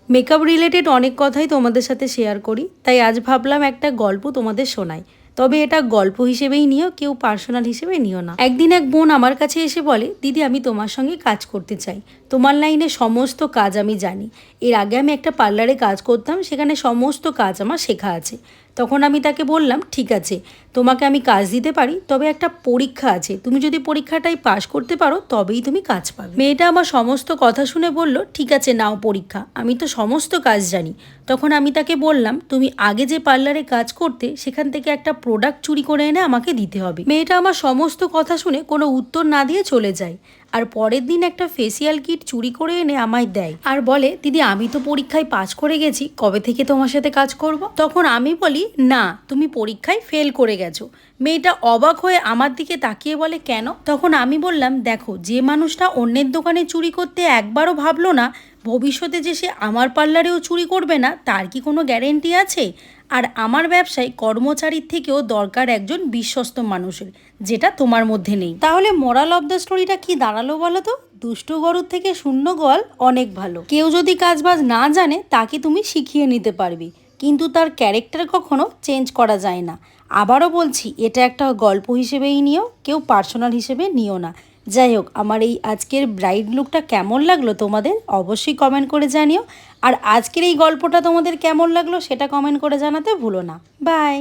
Makeup related অনেক কথাই তোমাদের সাথে শেয়ার করি, তাই আজ ভাবলাম একটা গল্প তোমাদের শোনাই। তবে এটা গল্প হিসেবেই নিও, কেউ পার্সোনাল হিসেবে নিও না। একদিন এক বোন আমার কাছে এসে বলে, দিদি আমি তোমার সঙ্গে কাজ করতে চাই, তোমার লাইনে সমস্ত কাজ আমি জানি। এর আগে আমি একটা পার্লারে কাজ করতাম, সেখানে সমস্ত কাজ আমার শেখা আছে। তখন আমি তাকে বললাম, ঠিক আছে তোমাকে আমি কাজ দিতে পারি, তবে একটা পরীক্ষা আছে, তুমি যদি পরীক্ষাটাই পাশ করতে পারো তবেই তুমি কাজ পাবে। মেয়েটা আমার সমস্ত কথা শুনে বলল, ঠিক আছে নাও পরীক্ষা, আমি তো সমস্ত কাজ জানি। তখন আমি তাকে বললাম, তুমি আগে যে পার্লারে কাজ করতে সেখান থেকে একটা প্রোডাক্ট চুরি করে এনে আমাকে দিতে হবে। মেয়েটা আমার সমস্ত কথা শুনে কোনো উত্তর না দিয়ে চলে যায়, আর পরের দিন একটা ফেসিয়াল কিট চুরি করে এনে আমায় দেয় আর বলে, দিদি আমি তো পরীক্ষায় পাস করে গেছি, কবে থেকে তোমার সাথে কাজ করব? তখন আমি বলি, না তুমি পরীক্ষায় ফেল করে গেছো। মেয়েটা অবাক হয়ে আমার দিকে তাকিয়ে বলে, কেন? তখন আমি বললাম, দেখো যে মানুষটা অন্যের দোকানে চুরি করতে একবারও ভাবলো না, ভবিষ্যতে যে সে আমার পার্লারেও চুরি করবে না তার কি কোনো গ্যারেন্টি আছে? আর আমার ব্যবসায় কর্মচারীর থেকেও দরকার একজন বিশ্বস্ত মানুষের, যেটা তোমার মধ্যে নেই। তাহলে মোরাল অফ দ্য স্টোরিটা কি দাঁড়ালো বলো তো? দুষ্ট গরুর থেকে শূন্য গোয়াল অনেক ভালো। কেউ যদি কাজবাজ না জানে তাকে তুমি শিখিয়ে নিতে পারবে, কিন্তু তার ক্যারেক্টার কখনো চেঞ্জ করা যায় না। আবারও বলছি, এটা একটা গল্প হিসেবেই নিও, কেউ পার্সোনাল হিসেবে নিও না। যাই হোক, আমার এই আজকের ব্রাইড লুকটা কেমন লাগলো তোমাদের অবশ্যই কমেন্ট করে জানিও। আর আজকের এই গল্পটা তোমাদের কেমন লাগলো সেটা কমেন্ট করে জানাতে ভুলো না। বাই।